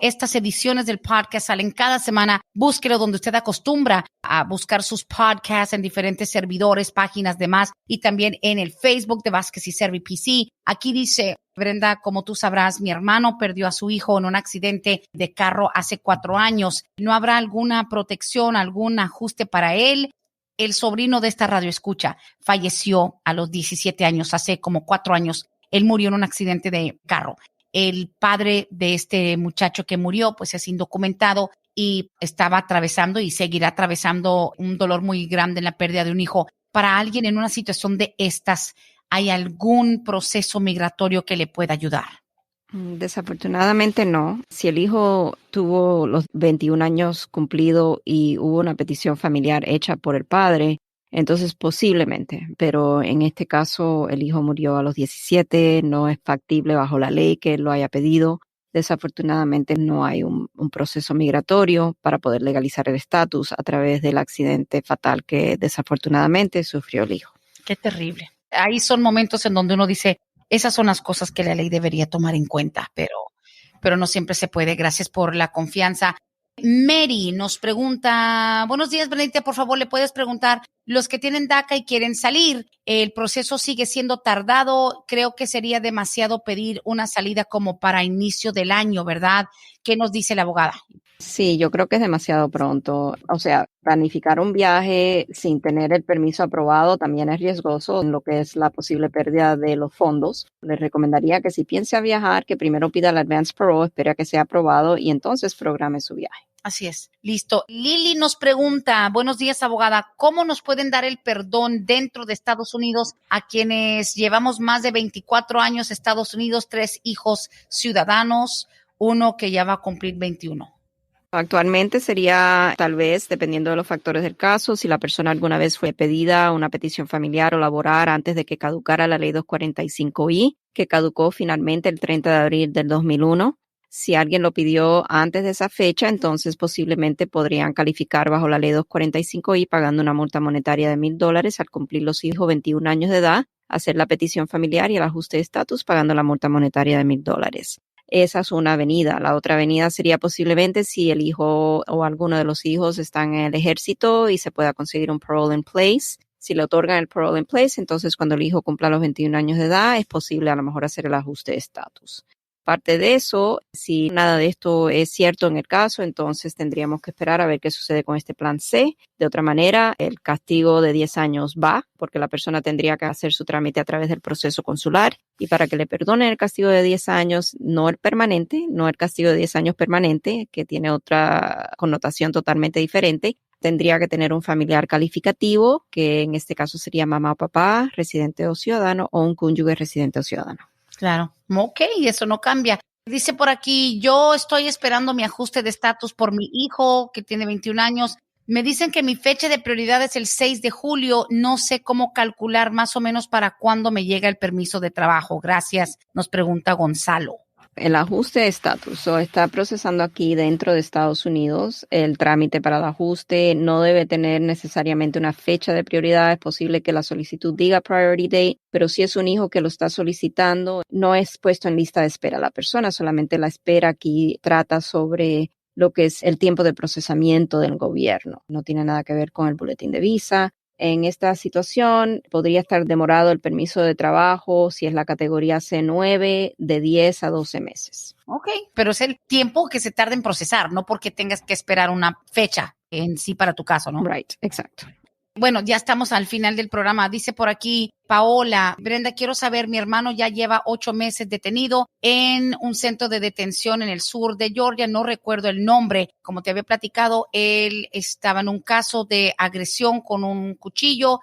Estas ediciones del podcast salen cada semana. Búsquelo donde usted acostumbra a buscar sus podcasts en diferentes servidores, páginas, demás, y también en el Facebook de Vázquez y Servi PC. Aquí dice, Brenda, como tú sabrás, mi hermano perdió a su hijo en un accidente de carro hace 4 años. ¿No habrá alguna protección, algún ajuste para él? El sobrino de esta radio escucha falleció a los 17 años, hace como 4 años. Él murió en un accidente de carro. El padre de este muchacho que murió, pues es indocumentado y estaba atravesando y seguirá atravesando un dolor muy grande en la pérdida de un hijo. Para alguien en una situación de estas, hay algún proceso migratorio que le pueda ayudar. Desafortunadamente no. Si el hijo tuvo los 21 años cumplido y hubo una petición familiar hecha por el padre, entonces posiblemente, pero en este caso el hijo murió a los 17, no es factible bajo la ley que él lo haya pedido. Desafortunadamente no hay un proceso migratorio para poder legalizar el estatus a través del accidente fatal que desafortunadamente sufrió el hijo. Qué terrible. Ahí son momentos en donde uno dice, esas son las cosas que la ley debería tomar en cuenta, pero no siempre se puede. Gracias por la confianza. Mary nos pregunta, buenos días, Benedicta, por favor, ¿le puedes preguntar? Los que tienen DACA y quieren salir, el proceso sigue siendo tardado. Creo que sería demasiado pedir una salida como para inicio del año, ¿verdad? ¿Qué nos dice la abogada? Sí, yo creo que es demasiado pronto. O sea, planificar un viaje sin tener el permiso aprobado también es riesgoso en lo que es la posible pérdida de los fondos. Les recomendaría que si piensa viajar, que primero pida el advance parole, espere a que sea aprobado y entonces programe su viaje. Así es. Listo. Lili nos pregunta, buenos días, abogada, ¿cómo nos pueden dar el perdón dentro de Estados Unidos a quienes llevamos más de 24 años en Estados Unidos, 3 hijos ciudadanos, uno que ya va a cumplir 21? Actualmente sería tal vez, dependiendo de los factores del caso, si la persona alguna vez fue pedida una petición familiar o laboral antes de que caducara la ley 245I, que caducó finalmente el 30 de abril del 2001. Si alguien lo pidió antes de esa fecha, entonces posiblemente podrían calificar bajo la ley 245I pagando una multa monetaria de $1,000 al cumplir los hijos 21 años de edad, hacer la petición familiar y el ajuste de estatus pagando la multa monetaria de $1,000. Esa es una avenida. La otra avenida sería posiblemente si el hijo o alguno de los hijos están en el ejército y se pueda conseguir un parole in place. Si le otorgan el parole in place, entonces cuando el hijo cumpla los 21 años de edad, es posible a lo mejor hacer el ajuste de estatus. Aparte de eso, si nada de esto es cierto en el caso, entonces tendríamos que esperar a ver qué sucede con este plan C. De otra manera, el castigo de 10 años va, porque la persona tendría que hacer su trámite a través del proceso consular. Y para que le perdonen el castigo de 10 años, no el permanente, no el castigo de 10 años permanente, que tiene otra connotación totalmente diferente, tendría que tener un familiar calificativo, que en este caso sería mamá o papá, residente o ciudadano, o un cónyuge residente o ciudadano. Claro. Ok, eso no cambia. Dice por aquí, yo estoy esperando mi ajuste de estatus por mi hijo que tiene 21 años. Me dicen que mi fecha de prioridad es el 6 de julio. No sé cómo calcular más o menos para cuándo me llega el permiso de trabajo. Gracias, nos pregunta Gonzalo. El ajuste de estatus está procesando aquí dentro de Estados Unidos. El trámite para el ajuste no debe tener necesariamente una fecha de prioridad. Es posible que la solicitud diga priority date, pero si es un hijo que lo está solicitando, no es puesto en lista de espera la persona, solamente la espera aquí trata sobre lo que es el tiempo de procesamiento del gobierno. No tiene nada que ver con el boletín de visa. En esta situación podría estar demorado el permiso de trabajo si es la categoría C9 de 10 a 12 meses. Ok, pero es el tiempo que se tarda en procesar, no porque tengas que esperar una fecha en sí para tu caso, ¿no? Right, exacto. Bueno, ya estamos al final del programa. Dice por aquí Paola, Brenda, quiero saber, mi hermano ya lleva 8 meses detenido en un centro de detención en el sur de Georgia. No recuerdo el nombre. Como te había platicado, él estaba en un caso de agresión con un cuchillo.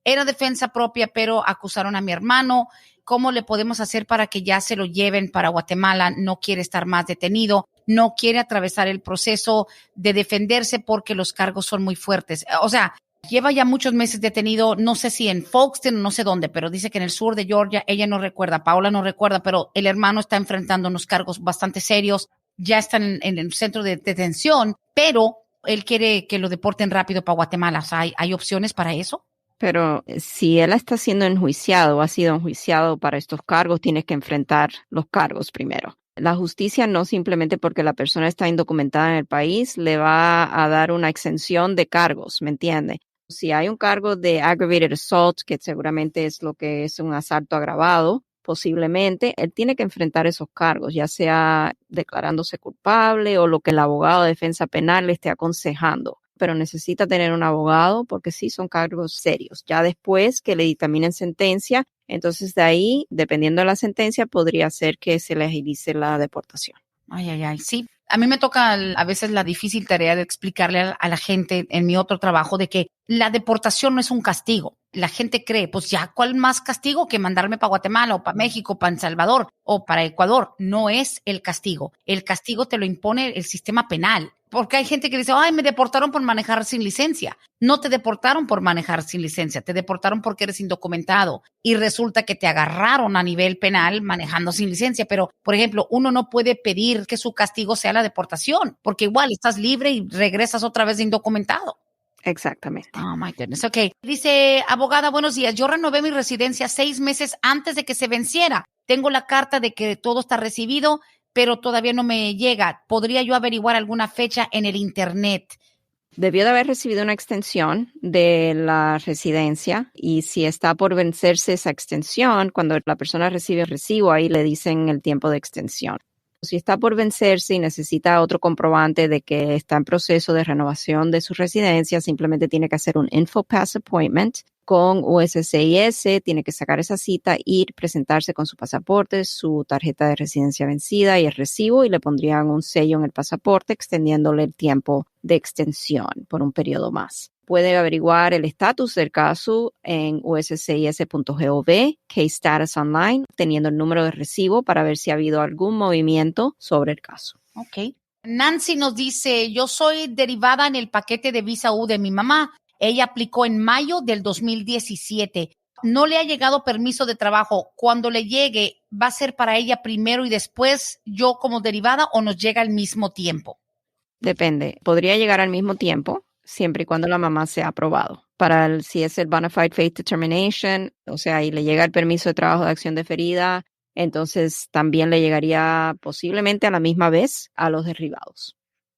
Era defensa propia, pero acusaron a mi hermano. ¿Cómo le podemos hacer para que ya se lo lleven para Guatemala? No quiere estar más detenido. No quiere atravesar el proceso de defenderse porque los cargos son muy fuertes. O sea, lleva ya muchos meses detenido, no sé si en Folkston o no sé dónde, pero dice que en el sur de Georgia, ella no recuerda, Paola no recuerda, pero el hermano está enfrentando unos cargos bastante serios, ya está en el centro de detención, pero él quiere que lo deporten rápido para Guatemala. O sea, ¿hay opciones para eso? Pero si él está siendo enjuiciado, ha sido enjuiciado para estos cargos, tienes que enfrentar los cargos primero. La justicia no simplemente porque la persona está indocumentada en el país le va a dar una exención de cargos, ¿me entiende? Si hay un cargo de aggravated assault, que seguramente es lo que es un asalto agravado, posiblemente él tiene que enfrentar esos cargos, ya sea declarándose culpable o lo que el abogado de defensa penal le esté aconsejando. Pero necesita tener un abogado porque sí son cargos serios. Ya después que le dictaminen sentencia, entonces de ahí, dependiendo de la sentencia, podría ser que se le agilice la deportación. Ay, sí. A mí me toca a veces la difícil tarea de explicarle a la gente en mi otro trabajo de que la deportación no es un castigo. La gente cree, pues ya, ¿cuál más castigo que mandarme para Guatemala o para México, para El Salvador o para Ecuador? No es el castigo. El castigo te lo impone el sistema penal. Porque hay gente que dice, ay, me deportaron por manejar sin licencia. No te deportaron por manejar sin licencia, te deportaron porque eres indocumentado. Y resulta que te agarraron a nivel penal manejando sin licencia. Pero, por ejemplo, uno no puede pedir que su castigo sea la deportación, porque igual estás libre y regresas otra vez de indocumentado. Exactamente. Oh, my goodness. Ok. Dice, abogada, buenos días. Yo renové mi residencia 6 meses antes de que se venciera. Tengo la carta de que todo está recibido, pero todavía no me llega. ¿Podría yo averiguar alguna fecha en el internet? Debió de haber recibido una extensión de la residencia y si está por vencerse esa extensión, cuando la persona recibe el recibo, ahí le dicen el tiempo de extensión. Si está por vencerse y necesita otro comprobante de que está en proceso de renovación de su residencia, simplemente tiene que hacer un InfoPass Appointment con USCIS, tiene que sacar esa cita, ir, presentarse con su pasaporte, su tarjeta de residencia vencida y el recibo y le pondrían un sello en el pasaporte extendiéndole el tiempo de extensión por un periodo más. Puede averiguar el estatus del caso en uscis.gov, Case Status Online, teniendo el número de recibo para ver si ha habido algún movimiento sobre el caso. Ok. Nancy nos dice, yo soy derivada en el paquete de visa U de mi mamá. Ella aplicó en mayo del 2017. No le ha llegado permiso de trabajo. Cuando le llegue, ¿va a ser para ella primero y después yo como derivada o nos llega al mismo tiempo? Depende. Podría llegar al mismo tiempo, siempre y cuando la mamá sea aprobado. Si es el Bonafide Faith Determination, o sea, y le llega el permiso de trabajo de acción deferida, entonces también le llegaría posiblemente a la misma vez a los derribados.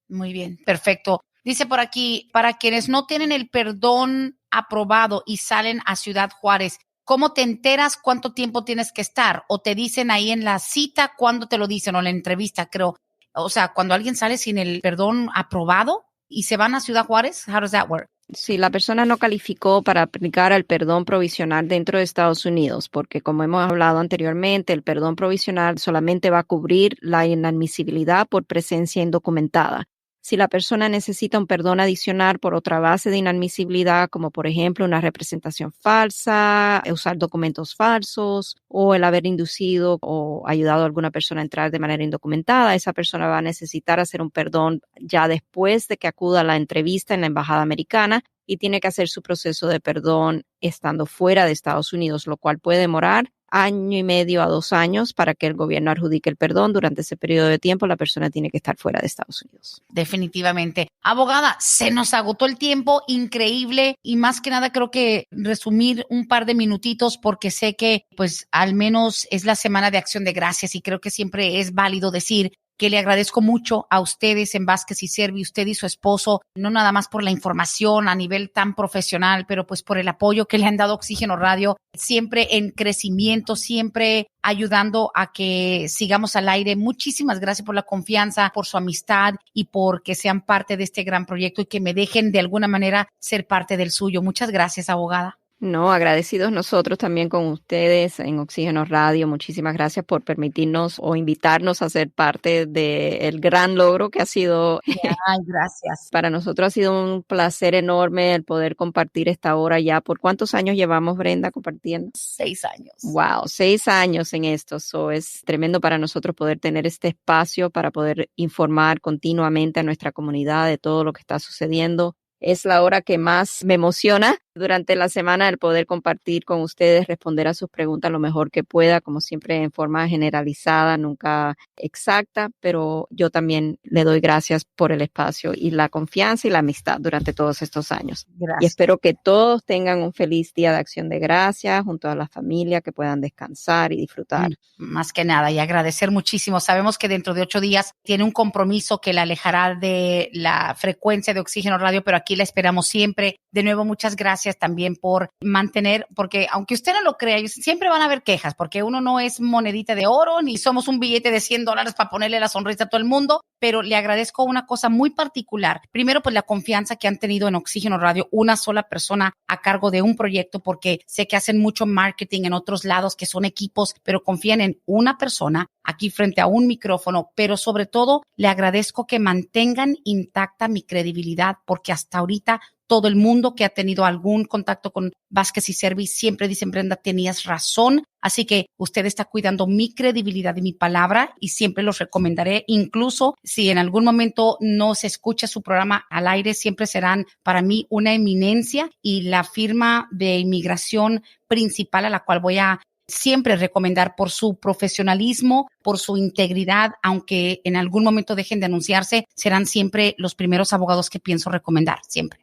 Muy bien, perfecto. Dice por aquí, para quienes no tienen el perdón aprobado y salen a Ciudad Juárez, ¿cómo te enteras cuánto tiempo tienes que estar? ¿O te dicen ahí en la cita cuándo te lo dicen o en la entrevista, creo? O sea, cuando alguien sale sin el perdón aprobado y se van a Ciudad Juárez, how does that work? Si la persona no calificó para aplicar al perdón provisional dentro de Estados Unidos, porque como hemos hablado anteriormente, el perdón provisional solamente va a cubrir la inadmisibilidad por presencia indocumentada. Si la persona necesita un perdón adicional por otra base de inadmisibilidad, como por ejemplo una representación falsa, usar documentos falsos o el haber inducido o ayudado a alguna persona a entrar de manera indocumentada, esa persona va a necesitar hacer un perdón ya después de que acuda a la entrevista en la embajada americana y tiene que hacer su proceso de perdón estando fuera de Estados Unidos, lo cual puede demorar 1.5 a 2 años para que el gobierno adjudique el perdón. Durante ese periodo de tiempo, la persona tiene que estar fuera de Estados Unidos. Definitivamente. Abogada, se nos agotó el tiempo, increíble, y más que nada creo que resumir un par de minutitos porque sé que pues al menos es la Semana de Acción de Gracias y creo que siempre es válido decir que le agradezco mucho a ustedes en Vázquez y Servi, usted y su esposo, no nada más por la información a nivel tan profesional, pero pues por el apoyo que le han dado Oxígeno Radio, siempre en crecimiento, siempre ayudando a que sigamos al aire. Muchísimas gracias por la confianza, por su amistad y por que sean parte de este gran proyecto y que me dejen de alguna manera ser parte del suyo. Muchas gracias, abogada. No, agradecidos nosotros también con ustedes en Oxígeno Radio. Muchísimas gracias por permitirnos o invitarnos a ser parte del gran logro que ha sido. Ay, gracias. Para nosotros ha sido un placer enorme el poder compartir esta hora ya. ¿Por cuántos años llevamos, Brenda, compartiendo? 6 años. Wow, 6 años en esto. Es tremendo para nosotros poder tener este espacio para poder informar continuamente a nuestra comunidad de todo lo que está sucediendo. Es la hora que más me emociona durante la semana el poder compartir con ustedes, responder a sus preguntas lo mejor que pueda, como siempre en forma generalizada, nunca exacta, pero yo también le doy gracias por el espacio y la confianza y la amistad durante todos estos años. Gracias. Y espero que todos tengan un feliz Día de Acción de Gracias junto a la familia, que puedan descansar y disfrutar. Más que nada, y agradecer muchísimo. Sabemos que dentro de 8 días tiene un compromiso que la alejará de la frecuencia de Oxígeno Radio, pero aquí la esperamos siempre. De nuevo, muchas gracias gracias también por mantener, porque aunque usted no lo crea, siempre van a haber quejas, porque uno no es monedita de oro, ni somos un billete de $100 para ponerle la sonrisa a todo el mundo, pero le agradezco una cosa muy particular. Primero, pues la confianza que han tenido en Oxígeno Radio, una sola persona a cargo de un proyecto, porque sé que hacen mucho marketing en otros lados, que son equipos, pero confían en una persona aquí frente a un micrófono, pero sobre todo le agradezco que mantengan intacta mi credibilidad, porque hasta ahorita todo el mundo que ha tenido algún contacto con Vázquez y Servi siempre dicen, Brenda, tenías razón. Así que usted está cuidando mi credibilidad y mi palabra y siempre los recomendaré. Incluso si en algún momento no se escucha su programa al aire, siempre serán para mí una eminencia y la firma de inmigración principal a la cual voy a siempre recomendar por su profesionalismo, por su integridad, aunque en algún momento dejen de anunciarse, serán siempre los primeros abogados que pienso recomendar, siempre.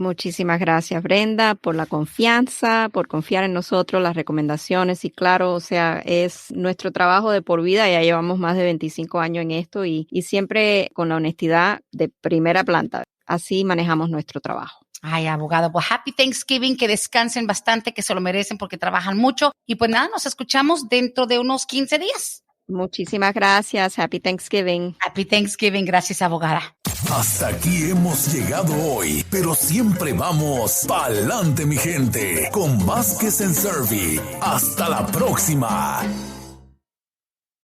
Muchísimas gracias, Brenda, por la confianza, por confiar en nosotros, las recomendaciones y claro, o sea, es nuestro trabajo de por vida, ya llevamos más de 25 años en esto y siempre con la honestidad de primera planta. Así manejamos nuestro trabajo. Ay, abogado, pues Happy Thanksgiving, que descansen bastante, que se lo merecen porque trabajan mucho y pues nada, nos escuchamos dentro de unos 15 días. Muchísimas gracias. Happy Thanksgiving. Happy Thanksgiving. Gracias, abogada. Hasta aquí hemos llegado hoy, pero siempre vamos pa'lante, mi gente, con Vázquez and Servi. Hasta la próxima.